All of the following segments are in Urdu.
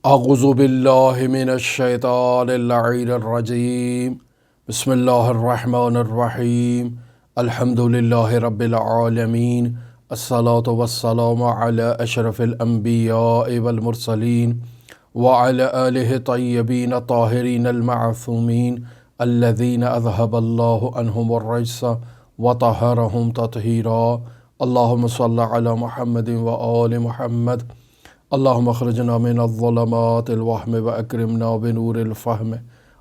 اعوذ باللہ من الشیطان اللعین الرجیم بسم اللہ الرحمن الرحیم الحمد للہ رب العالمین الصلاة والسلام علی اشرف الانبیاء والمرسلین وعلی آلہ طیبین طاہرین المعصومین الذین اذہب اللہ عنہم الرجس وطہرہم تطہیرا اللہم صل علی محمد وآل محمد اللہم اخرجنا من الظلمات الوہم واکرمنا بنور الفہم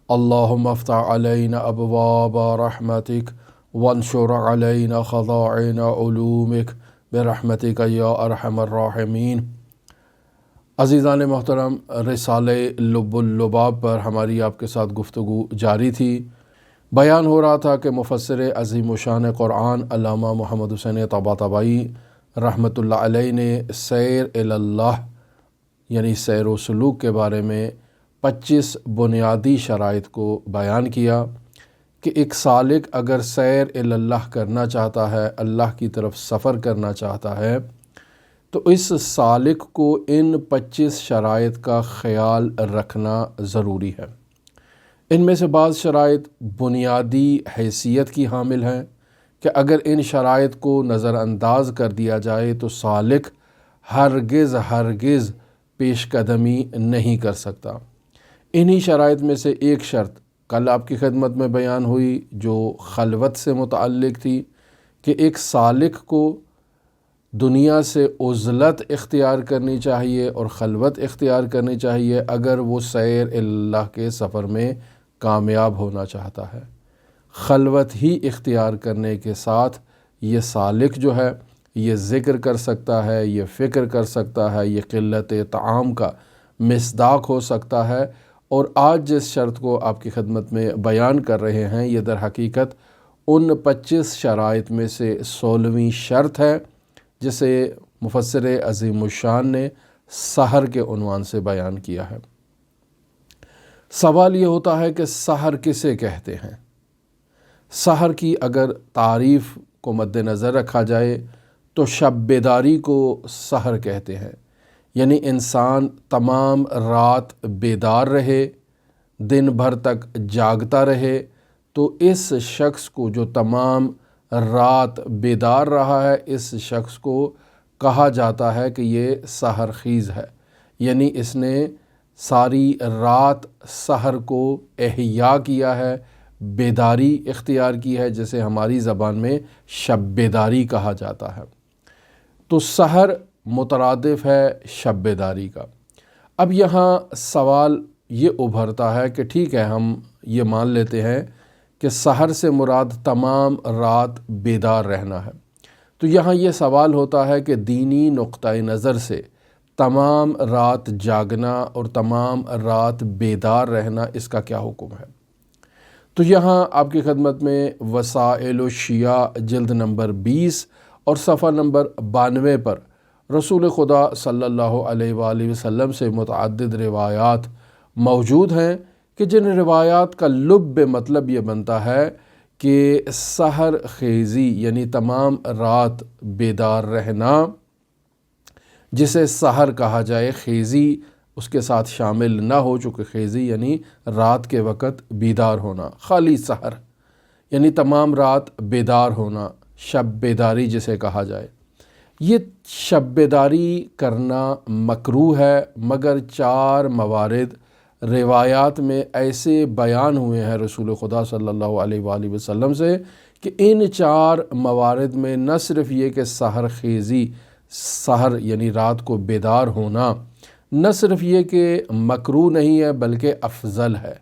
اللہم افتح علینا ابواب رحمتک وانشر علینا خزائن علومک برحمتک یا ارحم الراحمین۔ عزیزان محترم، رسالہ لب اللباب پر ہماری آپ کے ساتھ گفتگو جاری تھی۔ بیان ہو رہا تھا کہ مفسر عظیم الشان قرآن علامہ محمد حسین طباطبائی رحمۃ اللہ علیہ نے سیر اللہ یعنی سیر و سلوک کے بارے میں 25 بنیادی شرائط کو بیان کیا کہ ایک سالک اگر سیر اللہ کرنا چاہتا ہے، اللہ کی طرف سفر کرنا چاہتا ہے، تو اس سالک کو ان 25 شرائط کا خیال رکھنا ضروری ہے۔ ان میں سے بعض شرائط بنیادی حیثیت کی حامل ہیں کہ اگر ان شرائط کو نظر انداز کر دیا جائے تو سالک ہرگز پیش قدمی نہیں کر سکتا۔ انہی شرائط میں سے ایک شرط کل آپ کی خدمت میں بیان ہوئی جو خلوت سے متعلق تھی کہ ایک سالک کو دنیا سے عزلت اختیار کرنی چاہیے اور خلوت اختیار کرنی چاہیے اگر وہ سیر اللہ کے سفر میں کامیاب ہونا چاہتا ہے۔ خلوت ہی اختیار کرنے کے ساتھ یہ سالک جو ہے یہ ذکر کر سکتا ہے، یہ فکر کر سکتا ہے، یہ قلت طعام کا مصداق ہو سکتا ہے۔ اور آج جس شرط کو آپ کی خدمت میں بیان کر رہے ہیں یہ در حقیقت ان 25 شرائط میں سے 16ویں شرط ہے جسے مفسر عظیم الشان نے سحر کے عنوان سے بیان کیا ہے۔ سوال یہ ہوتا ہے کہ سحر کسے کہتے ہیں؟ سحر کی اگر تعریف کو مد نظر رکھا جائے تو شب بیداری کو سحر کہتے ہیں، یعنی انسان تمام رات بیدار رہے، دن بھر تک جاگتا رہے، تو اس شخص کو جو تمام رات بیدار رہا ہے اس شخص کو کہا جاتا ہے کہ یہ سحر خیز ہے، یعنی اس نے ساری رات سحر کو احیا کیا ہے، بیداری اختیار کی ہے، جسے ہماری زبان میں شب بیداری کہا جاتا ہے۔ تو سحر مترادف ہے شب بیداری کا۔ اب یہاں سوال یہ ابھرتا ہے کہ ٹھیک ہے، ہم یہ مان لیتے ہیں کہ سحر سے مراد تمام رات بیدار رہنا ہے، تو یہاں یہ سوال ہوتا ہے کہ دینی نقطۂ نظر سے تمام رات جاگنا اور تمام رات بیدار رہنا اس کا کیا حکم ہے؟ تو یہاں آپ کی خدمت میں وسائل الشیعہ جلد نمبر 20 اور صفحہ نمبر 92 پر رسول خدا صلی اللہ علیہ وآلہ وسلم سے متعدد روایات موجود ہیں کہ جن روایات کا لب مطلب یہ بنتا ہے کہ سحر خیزی یعنی تمام رات بیدار رہنا، جسے سحر کہا جائے، خیزی اس کے ساتھ شامل نہ ہو، چونکہ خیزی یعنی رات کے وقت بیدار ہونا، خالی سحر یعنی تمام رات بیدار ہونا، شب بیداری جسے کہا جائے۔ یہ شب بیداری کرنا مکروہ ہے، مگر 4 موارد روایات میں ایسے بیان ہوئے ہیں رسول خدا صلی اللہ علیہ وآلہ وسلم سے کہ ان 4 موارد میں نہ صرف یہ کہ سحر خیزی، سحر یعنی رات کو بیدار ہونا، نہ صرف یہ کہ مکروہ نہیں ہے بلکہ افضل ہے۔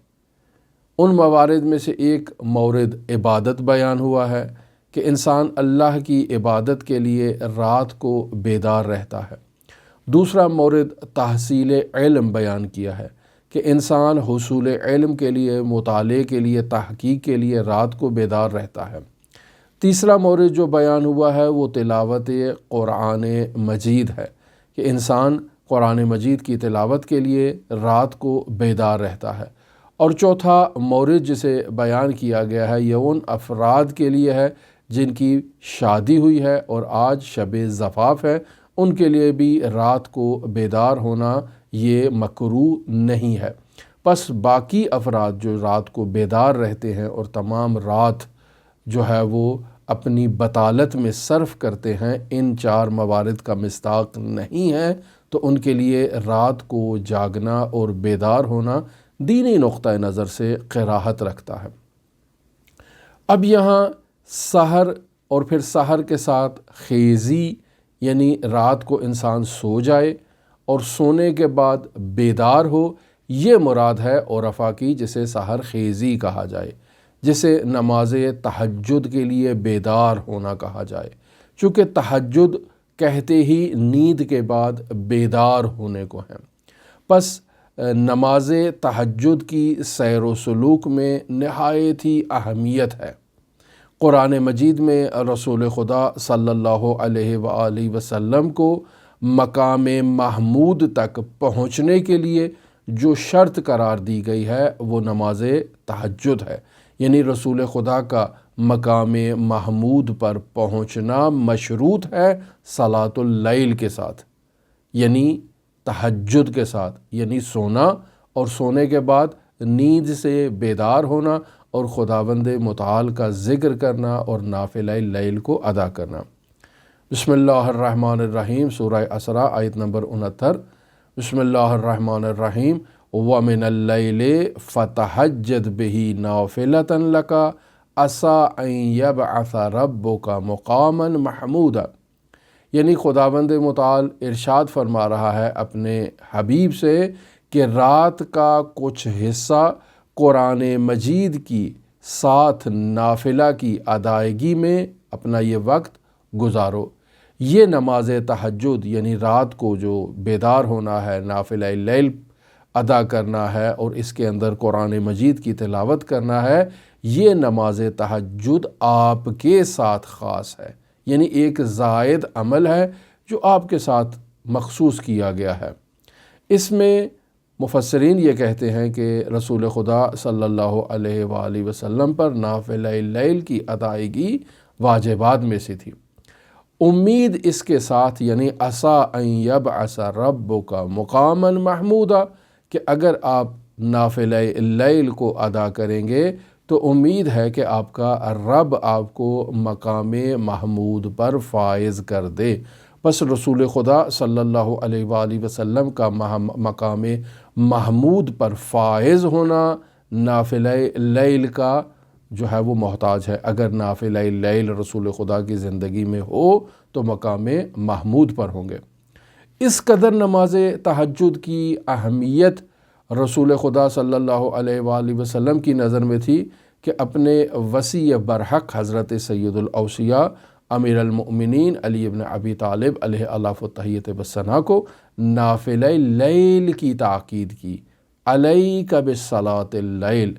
ان موارد میں سے ایک مورد عبادت بیان ہوا ہے کہ انسان اللہ کی عبادت کے لیے رات کو بیدار رہتا ہے۔ دوسرا مورد تحصیل علم بیان کیا ہے کہ انسان حصول علم کے لیے، مطالعے کے لیے، تحقیق کے لیے رات کو بیدار رہتا ہے۔ تیسرا مورد جو بیان ہوا ہے وہ تلاوت قرآن مجید ہے کہ انسان قرآن مجید کی تلاوت کے لیے رات کو بیدار رہتا ہے۔ اور چوتھا مورد جسے بیان کیا گیا ہے یہ ان افراد کے لیے ہے جن کی شادی ہوئی ہے اور آج شب زفاف ہے، ان کے لیے بھی رات کو بیدار ہونا یہ مکروہ نہیں ہے۔ پس باقی افراد جو رات کو بیدار رہتے ہیں اور تمام رات جو ہے وہ اپنی بطالت میں صرف کرتے ہیں، ان 4 موارد کا مصداق نہیں ہے، تو ان کے لیے رات کو جاگنا اور بیدار ہونا دینی نقطہ نظر سے کراہت رکھتا ہے۔ اب یہاں سحر اور پھر سحر کے ساتھ خیزی، یعنی رات کو انسان سو جائے اور سونے کے بعد بیدار ہو، یہ مراد ہے عرفا کی، جسے سحر خیزی کہا جائے، جسے نماز تہجد کے لیے بیدار ہونا کہا جائے، چونکہ تہجد کہتے ہی نیند کے بعد بیدار ہونے کو ہیں۔ پس نماز تہجد کی سیر و سلوک میں نہایت ہی اہمیت ہے۔ قرآن مجید میں رسول خدا صلی اللہ علیہ وآلہ وسلم کو مقام محمود تک پہنچنے کے لیے جو شرط قرار دی گئی ہے وہ نماز تہجد ہے، یعنی رسول خدا کا مقام محمود پر پہنچنا مشروط ہے صلاۃ اللیل کے ساتھ، یعنی تہجد کے ساتھ، یعنی سونا اور سونے کے بعد نیند سے بیدار ہونا اور خداوند متعال کا ذکر کرنا اور نافلہ لیل کو ادا کرنا۔ بسم اللہ الرحمن الرحیم، سورہ اسراء آیت نمبر 69۔ بسم اللہ الرحمن الرحیم، وَمِنَ اللَّيْلِ فَتَہَجَّدْ بِهِ نَافِلَةً لَكَ عَسَىٰ أَن يَبْعَثَ رَبُّكَ مُقَامًا مَحْمُودًا، یعنی خداوند متعال ارشاد فرما رہا ہے اپنے حبیب سے کہ رات کا کچھ حصہ قرآن مجید کی ساتھ نافلہ کی ادائیگی میں اپنا یہ وقت گزارو۔ یہ نماز تہجد یعنی رات کو جو بیدار ہونا ہے، نافلہ لیل ادا کرنا ہے اور اس کے اندر قرآن مجید کی تلاوت کرنا ہے، یہ نماز تہجد آپ کے ساتھ خاص ہے، یعنی ایک زائد عمل ہے جو آپ کے ساتھ مخصوص کیا گیا ہے۔ اس میں مفسرین یہ کہتے ہیں کہ رسول خدا صلی اللہ علیہ وآلہ وسلم پر نافلہ لیل کی ادائیگی واجبات میں سے تھی۔ امید اس کے ساتھ یعنی عسیٰ ان یبعث ربک مقاما محمودا، کہ اگر آپ نافلہ لیل کو ادا کریں گے تو امید ہے کہ آپ کا رب آپ کو مقام محمود پر فائز کر دے۔ بس رسول خدا صلی اللہ علیہ وآلہ وسلم کا مقام محمود پر فائز ہونا نافلہ لیل کا جو ہے وہ محتاج ہے۔ اگر نافلہ لیل رسول خدا کی زندگی میں ہو تو مقام محمود پر ہوں گے۔ اس قدر نماز تہجد کی اہمیت رسول خدا صلی اللہ علیہ وآلہ وسلم کی نظر میں تھی کہ اپنے وصی برحق حضرت سید الاوصیاء امیر المؤمنین علی بن ابی طالب علیہ الف التحیۃ والثناء کو نافلہ لیل کی تاکید کی۔ علیک بصلاۃ اللیل،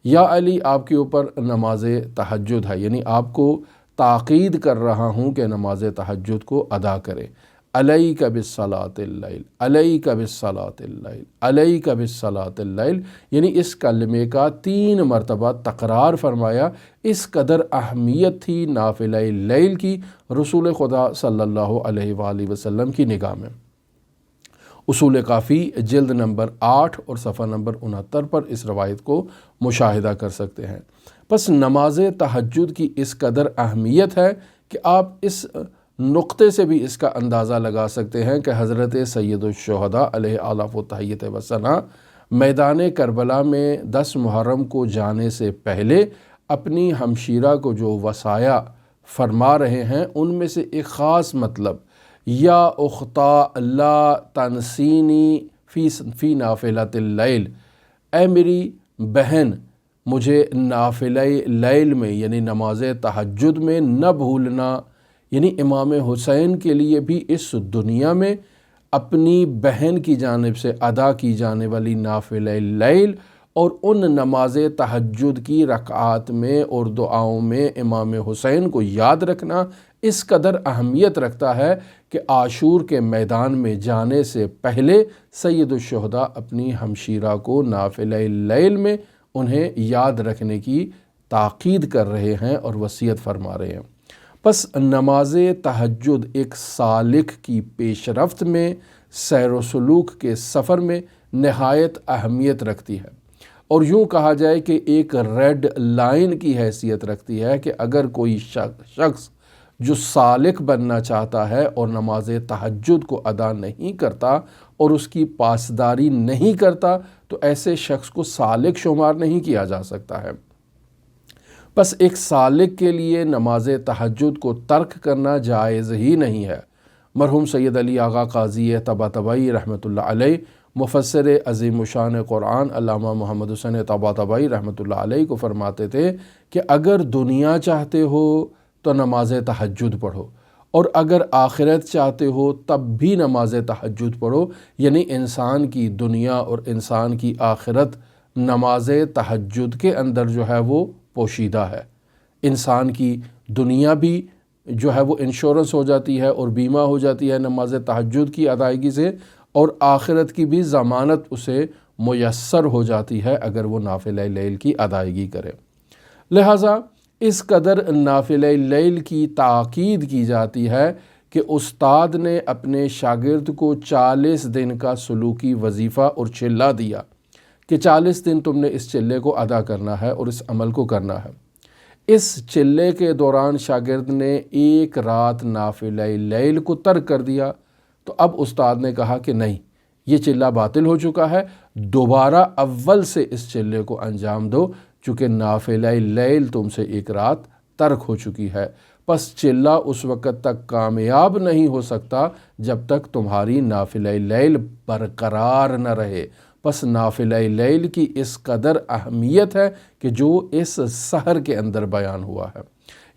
یا علی آپ کے اوپر نماز تہجد ہے، یعنی آپ کو تاکید کر رہا ہوں کہ نماز تہجد کو ادا کرے۔ علیک بصلاۃ اللیل، علیک بصلاۃ اللیل، علیک بصلاۃ اللیل، یعنی اس کلمے کا 3 مرتبہ تکرار فرمایا۔ اس قدر اہمیت تھی نافلہ لیل کی رسول خدا صلی اللہ علیہ وآلہ وسلم کی نگاہ میں۔ اصول کافی جلد نمبر 8 اور صفحہ نمبر 69 پر اس روایت کو مشاہدہ کر سکتے ہیں۔ پس نماز تہجد کی اس قدر اہمیت ہے کہ آپ اس نقطے سے بھی اس کا اندازہ لگا سکتے ہیں کہ حضرت سید الشہداء علیہ الف التحیۃ والثناء میدان کربلا میں 10 محرم کو جانے سے پہلے اپنی ہمشیرہ کو جو وصایا فرما رہے ہیں، ان میں سے ایک خاص مطلب یا اختا لا تنسینی فی نافلۃ اللیل، اے میری بہن مجھے نافلہ لیل میں یعنی نماز تہجد میں نہ بھولنا، یعنی امام حسین کے لیے بھی اس دنیا میں اپنی بہن کی جانب سے ادا کی جانے والی نافلہ لیل اور ان نماز تہجد کی رکعات میں اور دعاؤں میں امام حسین کو یاد رکھنا اس قدر اہمیت رکھتا ہے کہ عاشور کے میدان میں جانے سے پہلے سید الشہداء اپنی ہمشیرہ کو نافلہ لیل میں انہیں یاد رکھنے کی تاکید کر رہے ہیں اور وصیت فرما رہے ہیں۔ پس نماز تہجد ایک سالک کی پیش رفت میں سیر و سلوک کے سفر میں نہایت اہمیت رکھتی ہے، اور یوں کہا جائے کہ ایک ریڈ لائن کی حیثیت رکھتی ہے کہ اگر کوئی شخص جو سالک بننا چاہتا ہے اور نماز تہجد کو ادا نہیں کرتا اور اس کی پاسداری نہیں کرتا تو ایسے شخص کو سالک شمار نہیں کیا جا سکتا ہے۔ بس ایک سالک کے لیے نماز تہجد کو ترک کرنا جائز ہی نہیں ہے۔ مرحوم سید علی آغا قاضی طباطبائی رحمۃ اللہ علیہ، مفسر عظیم الشان قرآن علامہ محمد حسین طباطبائی رحمۃ اللہ علیہ کو فرماتے تھے کہ اگر دنیا چاہتے ہو تو نماز تہجد پڑھو، اور اگر آخرت چاہتے ہو تب بھی نماز تہجد پڑھو، یعنی انسان کی دنیا اور انسان کی آخرت نماز تہجد کے اندر جو ہے وہ پوشیدہ ہے۔ انسان کی دنیا بھی جو ہے وہ انشورنس ہو جاتی ہے اور بیمہ ہو جاتی ہے نماز تہجد کی ادائیگی سے، اور آخرت کی بھی ضمانت اسے میسر ہو جاتی ہے اگر وہ نافلہ لیل کی ادائیگی کرے۔ لہٰذا اس قدر نافلہ لیل کی تاکید کی جاتی ہے کہ استاد نے اپنے شاگرد کو 40 دن کا سلوکی وظیفہ اور چلہ دیا کہ 40 دن تم نے اس چلے کو ادا کرنا ہے اور اس عمل کو کرنا ہے۔ اس چلے کے دوران شاگرد نے ایک رات نافلہ لیل کو ترک کر دیا تو اب استاد نے کہا کہ نہیں، یہ چلہ باطل ہو چکا ہے، دوبارہ اول سے اس چلے کو انجام دو، چونکہ نافلہ لیل تم سے ایک رات ترک ہو چکی ہے۔ پس چلہ اس وقت تک کامیاب نہیں ہو سکتا جب تک تمہاری نافلہ لیل برقرار نہ رہے۔ پس نافلہ لیل کی اس قدر اہمیت ہے کہ جو اس سحر کے اندر بیان ہوا ہے،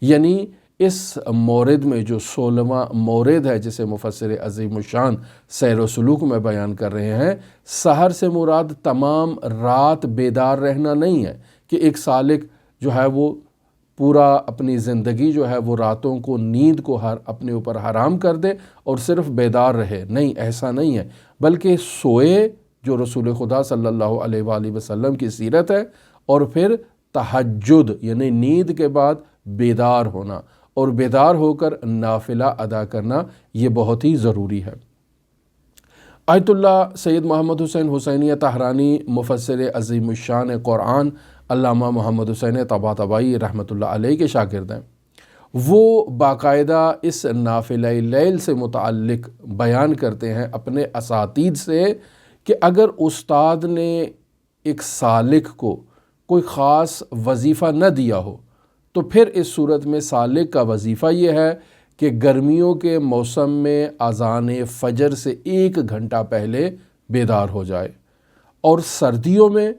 یعنی اس مورد میں جو 16واں مورد ہے جسے مفسر عظیم الشان سیر و سلوک میں بیان کر رہے ہیں، سحر سے مراد تمام رات بیدار رہنا نہیں ہے کہ ایک سالک جو ہے وہ پورا اپنی زندگی جو ہے وہ راتوں کو نیند کو اپنے اوپر حرام کر دے اور صرف بیدار رہے، نہیں، ایسا نہیں ہے، بلکہ سوئے جو رسول خدا صلی اللہ علیہ وآلہ وسلم کی سیرت ہے، اور پھر تہجد یعنی نیند کے بعد بیدار ہونا اور بیدار ہو کر نافلہ ادا کرنا، یہ بہت ہی ضروری ہے۔ آیت اللہ سید محمد حسین حسینی طاہرانی مفسر عظیم الشان قرآن علامہ محمد حسین طباطبائی رحمۃ اللہ علیہ کے شاگرد ہیں۔ وہ باقاعدہ اس نافلہ لیل سے متعلق بیان کرتے ہیں اپنے اساتید سے کہ اگر استاد نے ایک سالک کو کوئی خاص وظیفہ نہ دیا ہو تو پھر اس صورت میں سالک کا وظیفہ یہ ہے کہ گرمیوں کے موسم میں اذان فجر سے 1 گھنٹہ پہلے بیدار ہو جائے، اور سردیوں میں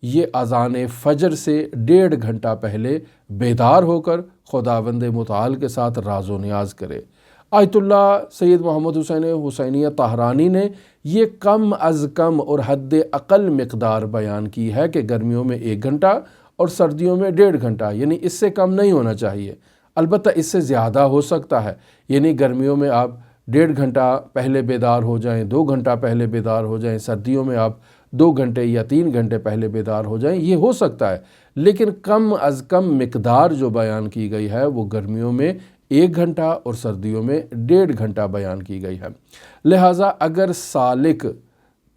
یہ اذان فجر سے 1.5 گھنٹہ پہلے بیدار ہو کر خداوند متعال کے ساتھ راز و نیاز کرے۔ آیت اللہ سید محمد حسین حسینیہ طاہرانی نے یہ کم از کم اور حد اقل مقدار بیان کی ہے کہ گرمیوں میں 1 گھنٹہ اور سردیوں میں 1.5 گھنٹہ، یعنی اس سے کم نہیں ہونا چاہیے، البتہ اس سے زیادہ ہو سکتا ہے، یعنی گرمیوں میں آپ 1.5 گھنٹہ پہلے بیدار ہو جائیں، 2 گھنٹہ پہلے بیدار ہو جائیں، سردیوں میں آپ 2 گھنٹے یا 3 گھنٹے پہلے بیدار ہو جائیں، یہ ہو سکتا ہے، لیکن کم از کم مقدار جو بیان کی گئی ہے وہ گرمیوں میں 1 گھنٹہ اور سردیوں میں 1.5 گھنٹہ بیان کی گئی ہے۔ لہٰذا اگر سالک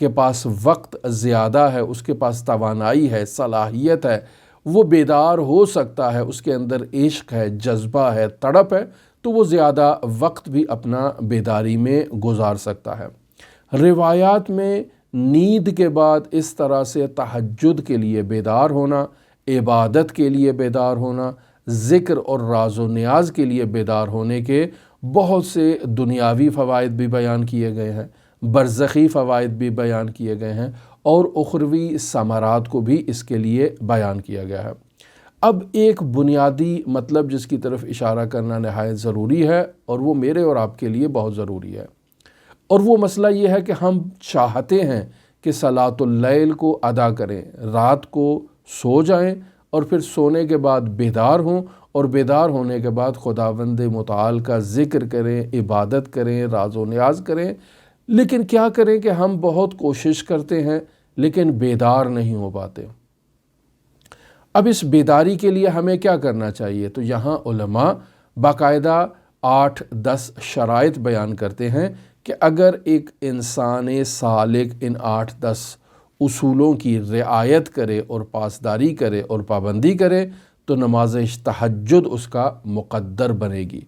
کے پاس وقت زیادہ ہے، اس کے پاس توانائی ہے، صلاحیت ہے، وہ بیدار ہو سکتا ہے، اس کے اندر عشق ہے، جذبہ ہے، تڑپ ہے، تو وہ زیادہ وقت بھی اپنا بیداری میں گزار سکتا ہے۔ روایات میں نیند کے بعد اس طرح سے تہجد کے لیے بیدار ہونا، عبادت کے لیے بیدار ہونا، ذکر اور راز و نیاز کے لیے بیدار ہونے کے بہت سے دنیاوی فوائد بھی بیان کیے گئے ہیں، برزخی فوائد بھی بیان کیے گئے ہیں، اور اخروی ثمرات کو بھی اس کے لیے بیان کیا گیا ہے۔ اب ایک بنیادی مطلب جس کی طرف اشارہ کرنا نہایت ضروری ہے، اور وہ میرے اور آپ کے لیے بہت ضروری ہے، اور وہ مسئلہ یہ ہے کہ ہم چاہتے ہیں کہ صلاۃ اللیل کو ادا کریں، رات کو سو جائیں اور پھر سونے کے بعد بیدار ہوں، اور بیدار ہونے کے بعد خداوند متعال کا ذکر کریں، عبادت کریں، راز و نیاز کریں، لیکن کیا کریں کہ ہم بہت کوشش کرتے ہیں لیکن بیدار نہیں ہو پاتے۔ اب اس بیداری کے لیے ہمیں کیا کرنا چاہیے؟ تو یہاں علماء باقاعدہ 8-10 شرائط بیان کرتے ہیں کہ اگر ایک انسان سالک ان 8-10 اصولوں کی رعایت کرے اور پاسداری کرے اور پابندی کرے تو نماز تہجد اس کا مقدر بنے گی۔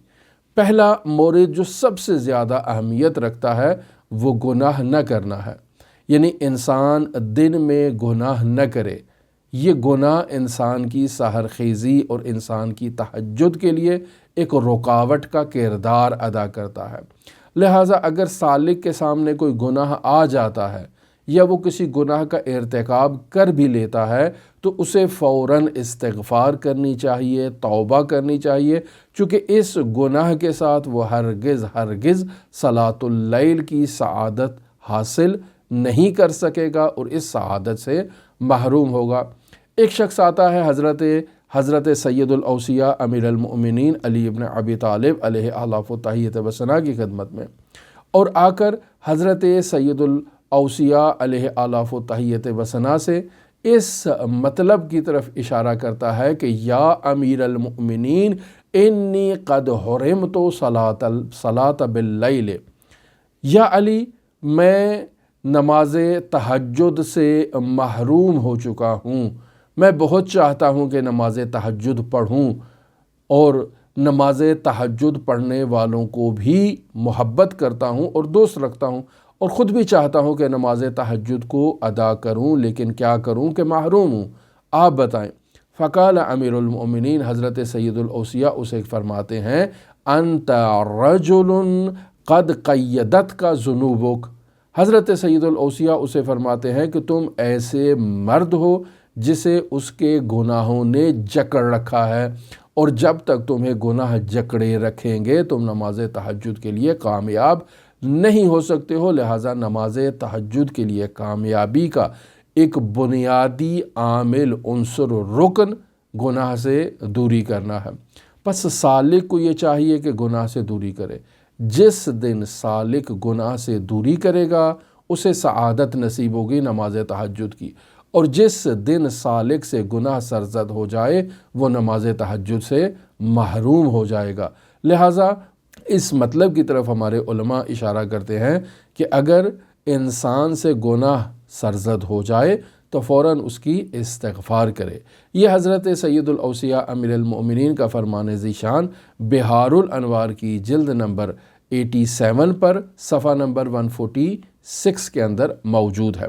پہلا مورد جو سب سے زیادہ اہمیت رکھتا ہے وہ گناہ نہ کرنا ہے، یعنی انسان دن میں گناہ نہ کرے۔ یہ گناہ انسان کی سحر خیزی اور انسان کی تہجد کے لیے ایک رکاوٹ کا کردار ادا کرتا ہے۔ لہٰذا اگر سالک کے سامنے کوئی گناہ آ جاتا ہے یا وہ کسی گناہ کا ارتکاب کر بھی لیتا ہے تو اسے فوراً استغفار کرنی چاہیے، توبہ کرنی چاہیے، چونکہ اس گناہ کے ساتھ وہ ہرگز صلاۃ اللیل کی سعادت حاصل نہیں کر سکے گا اور اس سعادت سے محروم ہوگا۔ ایک شخص آتا ہے حضرت سید الاوصیاء امیر المؤمنین علی ابن ابی طالب علیہ آلاف و تحیت و ثنا کی خدمت میں، اور آ کر حضرت سید الاوصیاء علیہ آلاف و تحیت و ثنا سے اس مطلب کی طرف اشارہ کرتا ہے کہ یا امیر المؤمنین انی قد حرمت صلاۃ باللیل، یا علی میں نماز تہجد سے محروم ہو چکا ہوں، میں بہت چاہتا ہوں کہ نماز تہجد پڑھوں اور نماز تہجد پڑھنے والوں کو بھی محبت کرتا ہوں اور دوست رکھتا ہوں اور خود بھی چاہتا ہوں کہ نماز تہجد کو ادا کروں، لیکن کیا کروں کہ محروم ہوں، آپ بتائیں۔ فقال امیر المؤمنین، حضرت سید الاوصیاء اسے فرماتے ہیں انت رجل قد قیدت کا ذنوبک، حضرت سید الاوصیاء اسے فرماتے ہیں کہ تم ایسے مرد ہو جسے اس کے گناہوں نے جکڑ رکھا ہے، اور جب تک تمہیں گناہ جکڑے رکھیں گے تم نماز تہجد کے لیے کامیاب نہیں ہو سکتے ہو۔ لہٰذا نماز تہجد کے لیے کامیابی کا ایک بنیادی عامل عنصر رکن گناہ سے دوری کرنا ہے۔ پس سالک کو یہ چاہیے کہ گناہ سے دوری کرے۔ جس دن سالک گناہ سے دوری کرے گا اسے سعادت نصیب ہوگی نماز تہجد کی، اور جس دن سالک سے گناہ سرزد ہو جائے وہ نماز تہجد سے محروم ہو جائے گا۔ لہٰذا اس مطلب کی طرف ہمارے علماء اشارہ کرتے ہیں کہ اگر انسان سے گناہ سرزد ہو جائے تو فوراً اس کی استغفار کرے۔ یہ حضرت سید الاوصیاء امیر المؤمنین کا فرمان ذیشان بہار الانوار کی جلد نمبر 87 پر صفحہ نمبر 146 کے اندر موجود ہے۔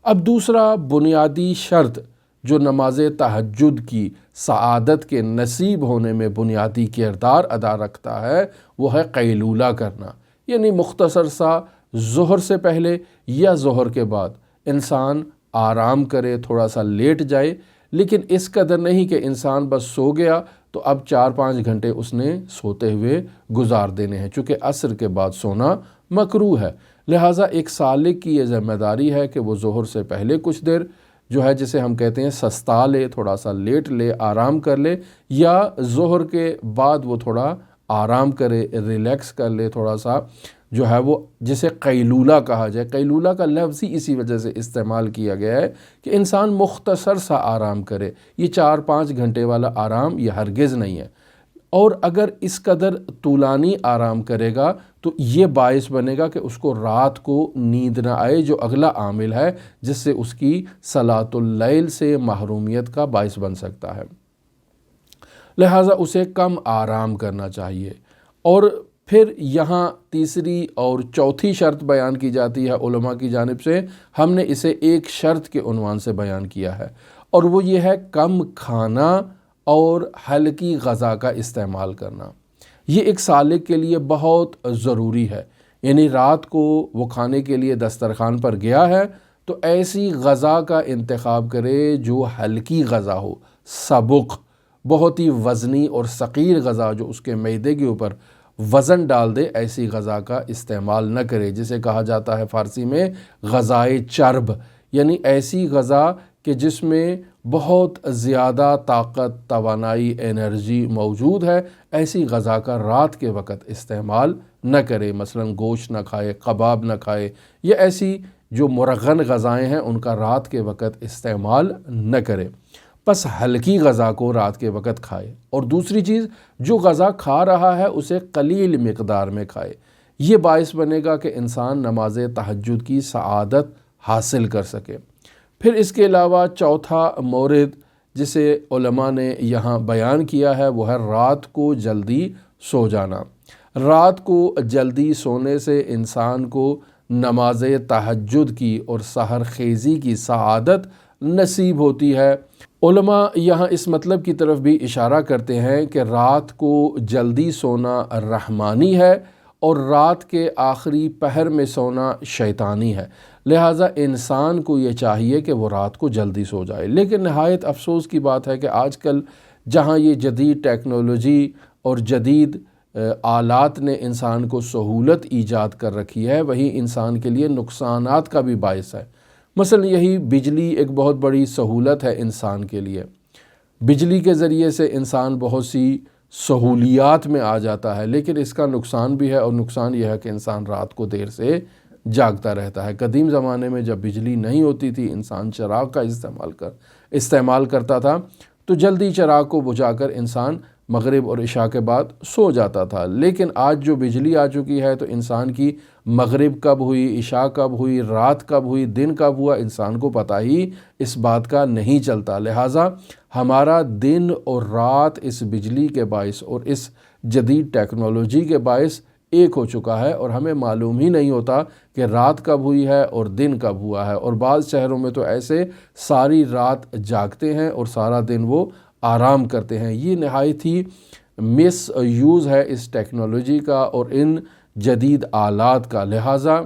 اب دوسرا بنیادی شرط جو نماز تہجد کی سعادت کے نصیب ہونے میں بنیادی کردار ادا رکھتا ہے وہ ہے قیلولہ کرنا، یعنی مختصر سا ظہر سے پہلے یا ظہر کے بعد انسان آرام کرے، تھوڑا سا لیٹ جائے، لیکن اس قدر نہیں کہ انسان بس سو گیا تو اب 4-5 گھنٹے اس نے سوتے ہوئے گزار دینے ہیں، چونکہ عصر کے بعد سونا مکروہ ہے۔ لہٰذا ایک سالک کی یہ ذمہ داری ہے کہ وہ ظہر سے پہلے کچھ دیر جو ہے جسے ہم کہتے ہیں سستا لے، تھوڑا سا لیٹ لے، آرام کر لے، یا ظہر کے بعد وہ تھوڑا آرام کرے، ریلیکس کر لے، تھوڑا سا جو ہے وہ جسے قیلولہ کہا جائے۔ قیلولہ کا لفظ ہی اسی وجہ سے استعمال کیا گیا ہے کہ انسان مختصر سا آرام کرے۔ یہ 4-5 گھنٹے والا آرام یہ ہرگز نہیں ہے، اور اگر اس قدر طولانی آرام کرے گا تو یہ باعث بنے گا کہ اس کو رات کو نیند نہ آئے، جو اگلا عامل ہے جس سے اس کی صلاۃ اللیل سے محرومیت کا باعث بن سکتا ہے۔ لہٰذا اسے کم آرام کرنا چاہیے۔ اور پھر یہاں تیسری اور چوتھی شرط بیان کی جاتی ہے علماء کی جانب سے، ہم نے اسے ایک شرط کے عنوان سے بیان کیا ہے، اور وہ یہ ہے کم کھانا اور ہلکی غذا کا استعمال کرنا۔ یہ ایک سالک کے لیے بہت ضروری ہے، یعنی رات کو وہ کھانے کے لیے دسترخوان پر گیا ہے تو ایسی غذا کا انتخاب کرے جو ہلکی غذا ہو، سبک، بہت ہی وزنی اور ثقیل غذا جو اس کے معدے کے اوپر وزن ڈال دے، ایسی غذا کا استعمال نہ کرے، جسے کہا جاتا ہے فارسی میں غذائے چرب، یعنی ایسی غذا کہ جس میں بہت زیادہ طاقت، توانائی، انرجی موجود ہے، ایسی غذا کا رات کے وقت استعمال نہ کرے۔ مثلا گوشت نہ کھائے، کباب نہ کھائے، یا ایسی جو مرغن غذائیں ہیں ان کا رات کے وقت استعمال نہ کرے۔ بس ہلکی غذا کو رات کے وقت کھائے، اور دوسری چیز جو غذا کھا رہا ہے اسے قلیل مقدار میں کھائے۔ یہ باعث بنے گا کہ انسان نماز تہجد کی سعادت حاصل کر سکے۔ پھر اس کے علاوہ چوتھا مورد جسے علماء نے یہاں بیان کیا ہے وہ ہے رات کو جلدی سو جانا۔ رات کو جلدی سونے سے انسان کو نماز تہجد کی اور سحر خیزی کی سعادت نصیب ہوتی ہے۔ علماء یہاں اس مطلب کی طرف بھی اشارہ کرتے ہیں کہ رات کو جلدی سونا رحمانی ہے اور رات کے آخری پہر میں سونا شیطانی ہے، لہٰذا انسان کو یہ چاہیے کہ وہ رات کو جلدی سو جائے۔ لیکن نہایت افسوس کی بات ہے کہ آج کل جہاں یہ جدید ٹیکنالوجی اور جدید آلات نے انسان کو سہولت ایجاد کر رکھی ہے، وہی انسان کے لیے نقصانات کا بھی باعث ہے۔ مثلا یہی بجلی ایک بہت بڑی سہولت ہے انسان کے لیے۔ بجلی کے ذریعے سے انسان بہت سی سہولیات میں آ جاتا ہے، لیکن اس کا نقصان بھی ہے، اور نقصان یہ ہے کہ انسان رات کو دیر سے جاگتا رہتا ہے۔ قدیم زمانے میں جب بجلی نہیں ہوتی تھی، انسان چراغ کا استعمال کرتا تھا، تو جلدی چراغ کو بجھا کر انسان مغرب اور عشاء کے بعد سو جاتا تھا۔ لیکن آج جو بجلی آ چکی ہے تو انسان کی مغرب کب ہوئی، عشاء کب ہوئی، رات کب ہوئی، دن کب ہوا، انسان کو پتہ ہی اس بات کا نہیں چلتا۔ لہٰذا ہمارا دن اور رات اس بجلی کے باعث اور اس جدید ٹیکنالوجی کے باعث ایک ہو چکا ہے، اور ہمیں معلوم ہی نہیں ہوتا کہ رات کب ہوئی ہے اور دن کب ہوا ہے۔ اور بعض شہروں میں تو ایسے ساری رات جاگتے ہیں اور سارا دن وہ آرام کرتے ہیں۔ یہ نہایت ہی مس یوز ہے اس ٹیکنالوجی کا اور ان جدید آلات کا۔ لہٰذا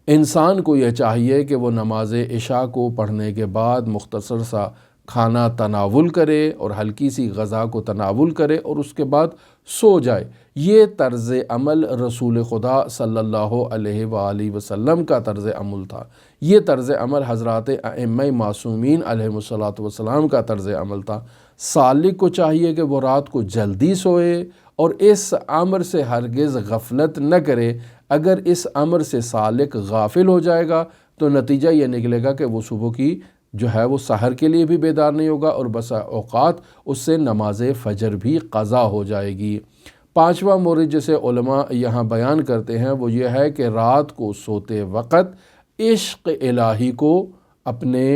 انسان کو یہ چاہیے کہ وہ نماز عشاء کو پڑھنے کے بعد مختصر سا کھانا تناول کرے اور ہلکی سی غذا کو تناول کرے اور اس کے بعد سو جائے۔ یہ طرز عمل رسول خدا صلی اللہ علیہ وآلہ وسلم کا طرز عمل تھا۔ یہ طرز عمل حضرات ائمہ معصومین علیہ السلام کا طرز عمل تھا۔ سالک کو چاہیے کہ وہ رات کو جلدی سوئے اور اس امر سے ہرگز غفلت نہ کرے۔ اگر اس امر سے سالک غافل ہو جائے گا تو نتیجہ یہ نکلے گا کہ وہ صبح کی جو ہے وہ سحر کے لیے بھی بیدار نہیں ہوگا، اور بسا اوقات اس سے نماز فجر بھی قضا ہو جائے گی۔ پانچواں مورد جسے علماء یہاں بیان کرتے ہیں وہ یہ ہے کہ رات کو سوتے وقت عشق الہی کو اپنے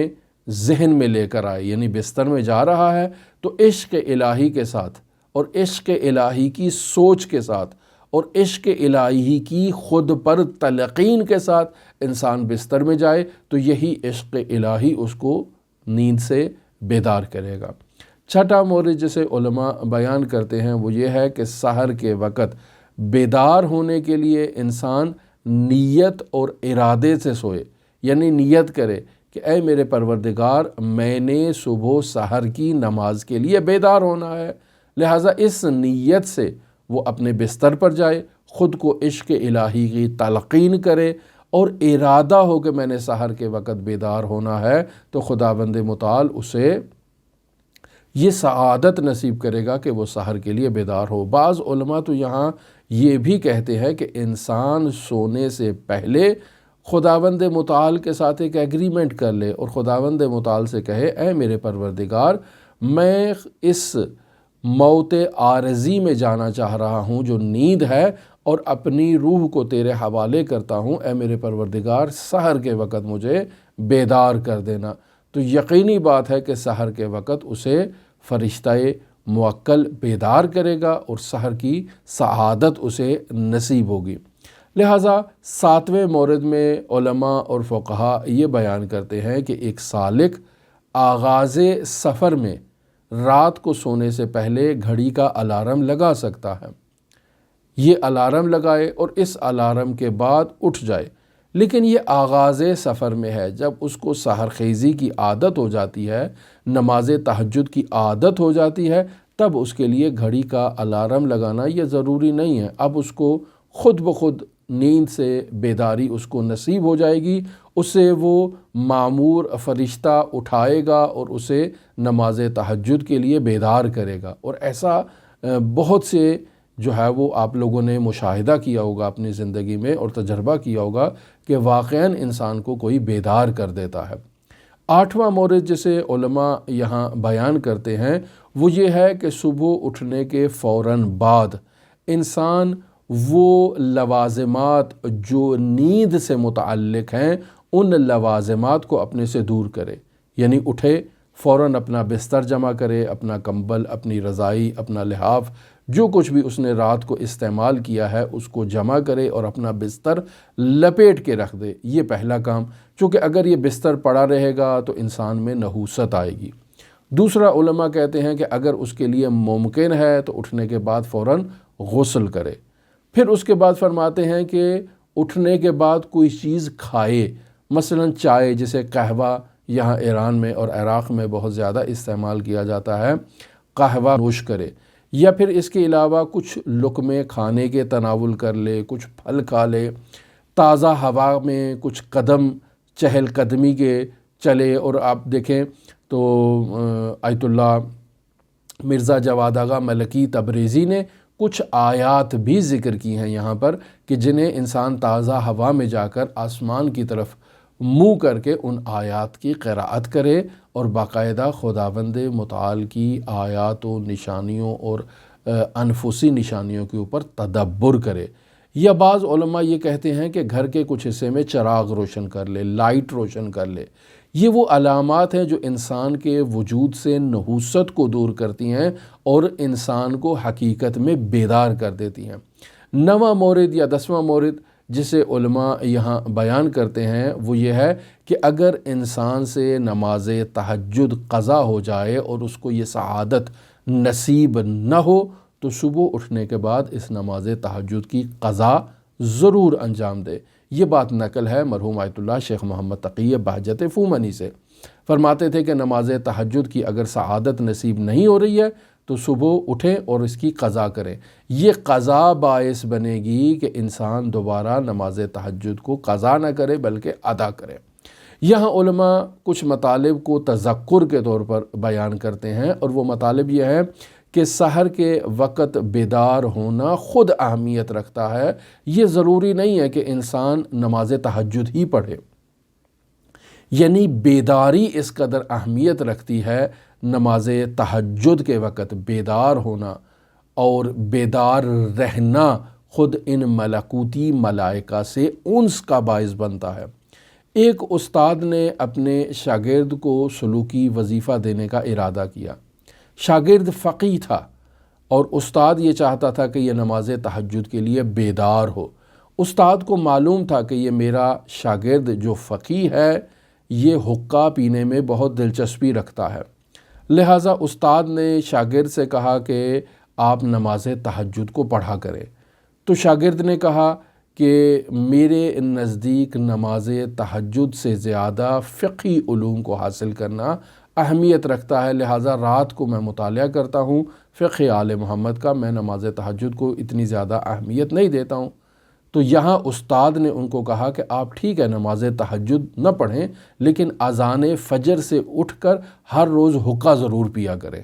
ذہن میں لے کر آئے، یعنی بستر میں جا رہا ہے تو عشق الہی کے ساتھ اور عشق الہی کی سوچ کے ساتھ اور عشق الہی کی خود پر تلقین کے ساتھ انسان بستر میں جائے تو یہی عشق الہی اس کو نیند سے بیدار کرے گا۔ چھٹا مورد جسے علماء بیان کرتے ہیں وہ یہ ہے کہ سحر کے وقت بیدار ہونے کے لیے انسان نیت اور ارادے سے سوئے، یعنی نیت کرے کہ اے میرے پروردگار، میں نے صبح سحر کی نماز کے لیے بیدار ہونا ہے، لہٰذا اس نیت سے وہ اپنے بستر پر جائے، خود کو عشق الہی کی تلقین کرے اور ارادہ ہو کہ میں نے سحر کے وقت بیدار ہونا ہے، تو خداوند متعال اسے یہ سعادت نصیب کرے گا کہ وہ سحر کے لیے بیدار ہو۔ بعض علماء تو یہاں یہ بھی کہتے ہیں کہ انسان سونے سے پہلے خداوند متعال کے ساتھ ایک ایگریمنٹ کر لے اور خداوند متعال سے کہے اے میرے پروردگار، میں اس موت عارضی میں جانا چاہ رہا ہوں جو نیند ہے، اور اپنی روح کو تیرے حوالے کرتا ہوں، اے میرے پروردگار سحر کے وقت مجھے بیدار کر دینا۔ تو یقینی بات ہے کہ سحر کے وقت اسے فرشتہ موکل بیدار کرے گا اور سحر کی سعادت اسے نصیب ہوگی۔ لہٰذا ساتویں مورد میں علماء اور فقہا یہ بیان کرتے ہیں کہ ایک سالک آغاز سفر میں رات کو سونے سے پہلے گھڑی کا الارم لگا سکتا ہے۔ یہ الارم لگائے اور اس الارم کے بعد اٹھ جائے، لیکن یہ آغاز سفر میں ہے۔ جب اس کو سحر خیزی کی عادت ہو جاتی ہے، نماز تہجد کی عادت ہو جاتی ہے، تب اس کے لیے گھڑی کا الارم لگانا یہ ضروری نہیں ہے۔ اب اس کو خود بخود نیند سے بیداری اس کو نصیب ہو جائے گی، اسے وہ معمور فرشتہ اٹھائے گا اور اسے نماز تہجد کے لیے بیدار کرے گا۔ اور ایسا بہت سے جو ہے وہ آپ لوگوں نے مشاہدہ کیا ہوگا اپنی زندگی میں اور تجربہ کیا ہوگا کہ واقعاً انسان کو کوئی بیدار کر دیتا ہے۔ 8واں مورد جسے علماء یہاں بیان کرتے ہیں وہ یہ ہے کہ صبح اٹھنے کے فوراً بعد انسان وہ لوازمات جو نیند سے متعلق ہیں ان لوازمات کو اپنے سے دور کرے، یعنی اٹھے فوراً اپنا بستر جمع کرے، اپنا کمبل، اپنی رضائی، اپنا لحاف، جو کچھ بھی اس نے رات کو استعمال کیا ہے اس کو جمع کرے اور اپنا بستر لپیٹ کے رکھ دے۔ یہ پہلا کام، چونکہ اگر یہ بستر پڑا رہے گا تو انسان میں نحوست آئے گی۔ دوسرا علماء کہتے ہیں کہ اگر اس کے لیے ممکن ہے تو اٹھنے کے بعد فوراً غسل کرے۔ پھر اس کے بعد فرماتے ہیں کہ اٹھنے کے بعد کوئی چیز کھائے، مثلاً چائے، جسے قہوہ یہاں ایران میں اور عراق میں بہت زیادہ استعمال کیا جاتا ہے، قہوہ نوش کرے، یا پھر اس کے علاوہ کچھ لقمے کھانے کے تناول کر لے، کچھ پھل کھا لے، تازہ ہوا میں کچھ قدم چہل قدمی کے چلے۔ اور آپ دیکھیں تو آیت اللہ مرزا جواد آغا ملکی تبریزی نے کچھ آیات بھی ذکر کی ہیں یہاں پر کہ جنہیں انسان تازہ ہوا میں جا کر آسمان کی طرف منہ کر کے ان آیات کی قرأت کرے اور باقاعدہ خداوند متعال کی آیات و نشانیوں اور انفسی نشانیوں کے اوپر تدبر کرے۔ یا بعض علماء یہ کہتے ہیں کہ گھر کے کچھ حصے میں چراغ روشن کر لے، لائٹ روشن کر لے۔ یہ وہ علامات ہیں جو انسان کے وجود سے نحوست کو دور کرتی ہیں اور انسان کو حقیقت میں بیدار کر دیتی ہیں۔ 9واں مورد یا 10واں مورد جسے علماء یہاں بیان کرتے ہیں وہ یہ ہے کہ اگر انسان سے نماز تہجد قضا ہو جائے اور اس کو یہ سعادت نصیب نہ ہو تو صبح اٹھنے کے بعد اس نماز تہجد کی قضا ضرور انجام دے۔ یہ بات نقل ہے مرحوم آیت اللہ شیخ محمد تقی بہجت فومنی سے۔ فرماتے تھے کہ نماز تہجد کی اگر سعادت نصیب نہیں ہو رہی ہے تو صبح اٹھیں اور اس کی قضا کریں۔ یہ قضا باعث بنے گی کہ انسان دوبارہ نماز تہجد کو قضا نہ کرے بلکہ ادا کرے۔ یہاں علماء کچھ مطالب کو تذکر کے طور پر بیان کرتے ہیں، اور وہ مطالب یہ ہے کہ سحر کے وقت بیدار ہونا خود اہمیت رکھتا ہے۔ یہ ضروری نہیں ہے کہ انسان نماز تہجد ہی پڑھے، یعنی بیداری اس قدر اہمیت رکھتی ہے۔ نماز تہجد کے وقت بیدار ہونا اور بیدار رہنا خود ان ملکوتی ملائکہ سے انس کا باعث بنتا ہے۔ ایک استاد نے اپنے شاگرد کو سلوکی وظیفہ دینے کا ارادہ کیا۔ شاگرد فقیہ تھا اور استاد یہ چاہتا تھا کہ یہ نماز تہجد کے لیے بیدار ہو۔ استاد کو معلوم تھا کہ یہ میرا شاگرد جو فقیہ ہے یہ حقہ پینے میں بہت دلچسپی رکھتا ہے، لہٰذا استاد نے شاگرد سے کہا کہ آپ نماز تہجد کو پڑھا کریں۔ تو شاگرد نے کہا کہ میرے نزدیک نماز تہجد سے زیادہ فقہی علوم کو حاصل کرنا اہمیت رکھتا ہے، لہٰذا رات کو میں مطالعہ کرتا ہوں فقہ آل محمد کا، میں نماز تہجد کو اتنی زیادہ اہمیت نہیں دیتا ہوں۔ تو یہاں استاد نے ان کو کہا کہ آپ ٹھیک ہے نماز تہجد نہ پڑھیں لیکن اذان فجر سے اٹھ کر ہر روز حقہ ضرور پیا کریں۔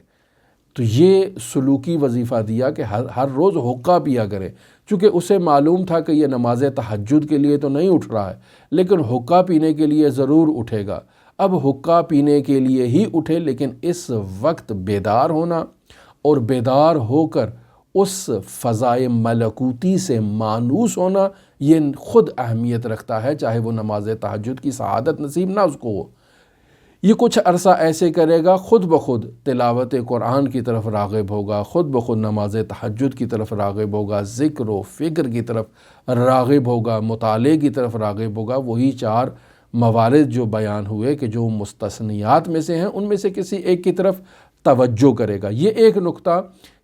تو یہ سلوکی وظیفہ دیا کہ ہر روز حقہ پیا کرے، چونکہ اسے معلوم تھا کہ یہ نماز تہجد کے لیے تو نہیں اٹھ رہا ہے لیکن حقہ پینے کے لیے ضرور اٹھے گا۔ اب حقہ پینے کے لیے ہی اٹھے لیکن اس وقت بیدار ہونا اور بیدار ہو کر اس فضائے ملکوتی سے مانوس ہونا یہ خود اہمیت رکھتا ہے، چاہے وہ نماز تہجد کی سعادت نصیب نہ اس کو ہو۔ یہ کچھ عرصہ ایسے کرے گا، خود بخود تلاوت قرآن کی طرف راغب ہوگا، خود بخود نماز تہجد کی طرف راغب ہوگا، ذکر و فکر کی طرف راغب ہوگا، مطالعے کی طرف راغب ہوگا۔ وہی 4 موارد جو بیان ہوئے کہ جو مستثنیات میں سے ہیں ان میں سے کسی ایک کی طرف توجہ کرے گا۔ یہ ایک نقطہ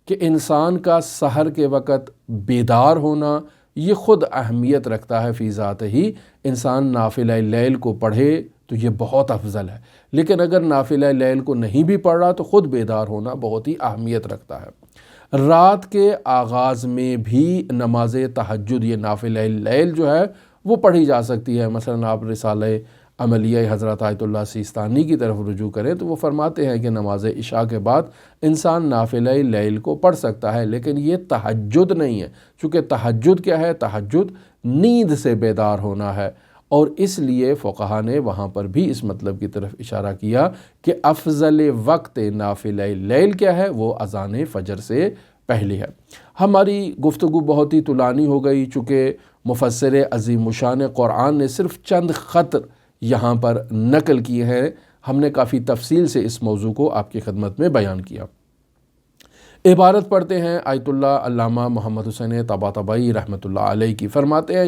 کہ انسان کا سحر کے وقت بیدار ہونا یہ خود اہمیت رکھتا ہے فی ذات ہی۔ انسان نافلہ لیل کو پڑھے تو یہ بہت افضل ہے، لیکن اگر نافلہ لیل کو نہیں بھی پڑھ رہا تو خود بیدار ہونا بہت ہی اہمیت رکھتا ہے۔ رات کے آغاز میں بھی نماز تہجد یہ نافلہ لیل جو ہے وہ پڑھی جا سکتی ہے۔ مثلا آپ رسالہ عملیہ حضرت آیت اللہ سیستانی کی طرف رجوع کریں تو وہ فرماتے ہیں کہ نماز عشاء کے بعد انسان نافلہ لیل کو پڑھ سکتا ہے، لیکن یہ تہجد نہیں ہے، چونکہ تہجد کیا ہے؟ تہجد نیند سے بیدار ہونا ہے، اور اس لیے فقہا نے وہاں پر بھی اس مطلب کی طرف اشارہ کیا کہ افضل وقت نافلہ لیل کیا ہے، وہ اذان فجر سے پہلی ہے۔ ہماری گفتگو بہت ہی طولانی ہو گئی، چونکہ مفسر عظیم الشان قرآن نے صرف چند خط یہاں پر نقل کیے ہیں، ہم نے کافی تفصیل سے اس موضوع کو آپ کی خدمت میں بیان کیا۔ عبارت پڑھتے ہیں آیت اللہ علامہ محمد حسین طباطبائی رحمۃ اللہ علیہ کی، فرماتے ہیں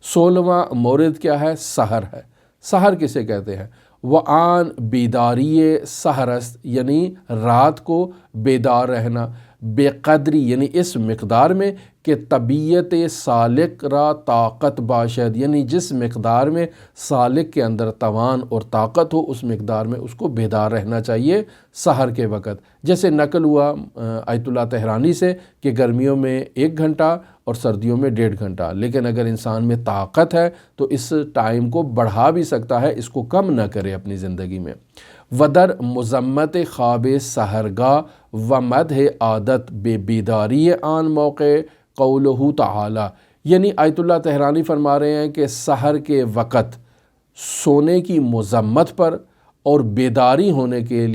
16واں مورد کیا ہے؟ سحر ہے۔ سحر کسے کہتے ہیں؟ وآن بیداری سحر است، یعنی رات کو بیدار رہنا، بے قدری یعنی اس مقدار میں کہ طبیعت سالک را طاقت باشد، یعنی جس مقدار میں سالک کے اندر توان اور طاقت ہو اس مقدار میں اس کو بیدار رہنا چاہیے سحر کے وقت۔ جیسے نقل ہوا آیت اللہ تہرانی سے کہ گرمیوں میں 1 گھنٹہ اور سردیوں میں 1.5 گھنٹہ، لیکن اگر انسان میں طاقت ہے تو اس ٹائم کو بڑھا بھی سکتا ہے، اس کو کم نہ کرے اپنی زندگی میں۔ ودر مذمت خواب سحرگاہ و مدح عادت بے بیداری آن موقع قولہ تعالی، یعنی آیت اللہ تہرانی فرما رہے ہیں کہ سحر کے وقت سونے کی مذمت پر اور بیدار ہونے کے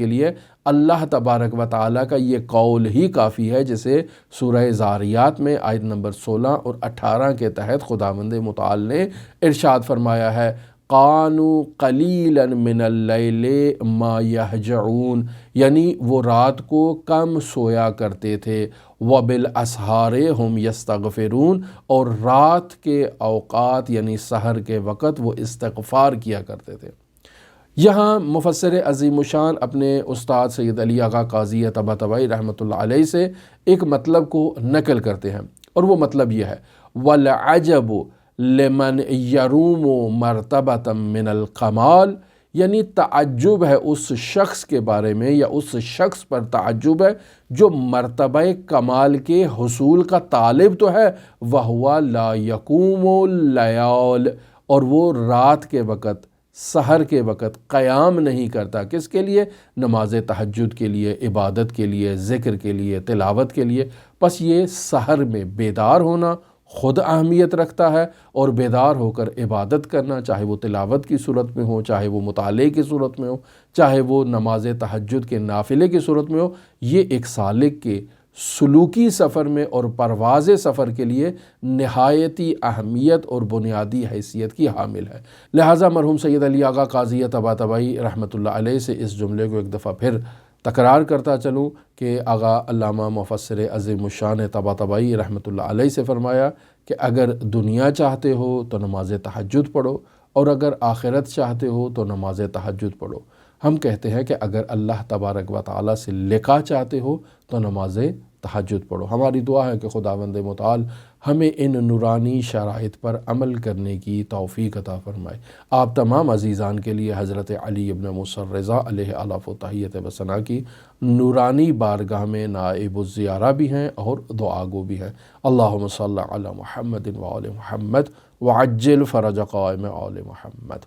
لیے اللہ تبارک و تعالیٰ کا یہ قول ہی کافی ہے، جسے سورہ زاریات میں آیت نمبر 16 اور 18 کے تحت خداوند متعال نے ارشاد فرمایا ہے، قانوا قلیلا من اللیل ما یہجعون، یعنی وہ رات کو کم سویا کرتے تھے، وبالاسحار ہم یستغفرون، اور رات کے اوقات یعنی سحر کے وقت وہ استغفار کیا کرتے تھے۔ یہاں مفسر عظیم الشان اپنے استاد سید علی آغا قاضی طباطبائی رحمۃ اللہ علیہ سے ایک مطلب کو نقل کرتے ہیں، اور وہ مطلب یہ ہے، وَالْعَجَبُ لِمَنْ يَرُومُ مَرْتَبَةً مِّنَ الْقَمَالِ، یعنی تعجب ہے اس شخص کے بارے میں، یا اس شخص پر تعجب ہے جو مرتبہ کمال کے حصول کا طالب تو ہے، وَهُوَ لَا يَقُومُ اللَّيَالِ، اور وہ رات کے وقت سحر کے وقت قیام نہیں کرتا، کس کے لیے؟ نماز تہجد کے لیے، عبادت کے لیے، ذکر کے لیے، تلاوت کے لیے۔ پس یہ سحر میں بیدار ہونا خود اہمیت رکھتا ہے، اور بیدار ہو کر عبادت کرنا، چاہے وہ تلاوت کی صورت میں ہو، چاہے وہ مطالعے کی صورت میں ہو، چاہے وہ نماز تہجد کے نافلے کی صورت میں ہو، یہ ایک سالک کے سلوکی سفر میں اور پرواز سفر کے لیے نہایتی اہمیت اور بنیادی حیثیت کی حامل ہے۔ لہٰذا مرحوم سید علی آغا قاضی طباطبائی رحمۃ اللہ علیہ سے اس جملے کو ایک دفعہ پھر تکرار کرتا چلوں کہ آغا علامہ مفسر عظیم الشان طباطبائی رحمۃ اللہ علیہ سے فرمایا کہ اگر دنیا چاہتے ہو تو نماز تہجد پڑھو، اور اگر آخرت چاہتے ہو تو نماز تہجد پڑھو۔ ہم کہتے ہیں کہ اگر اللہ تبارک و تعالیٰ سے لقاء چاہتے ہو تو نماز تہجد پڑھو۔ ہماری دعا ہے کہ خداوند متعال ہمیں ان نورانی شرائط پر عمل کرنے کی توفیق عطا فرمائے۔ آپ تمام عزیزان کے لیے حضرت علی ابن موسیٰ الرضا علیہ الاف و تحیت و ثنا کی نورانی بارگاہ میں نائب الزیارہ بھی ہیں اور دعا گو بھی ہیں۔ اللہم صلی علی محمد و آل محمد وعجل فرج قائم آل محمد۔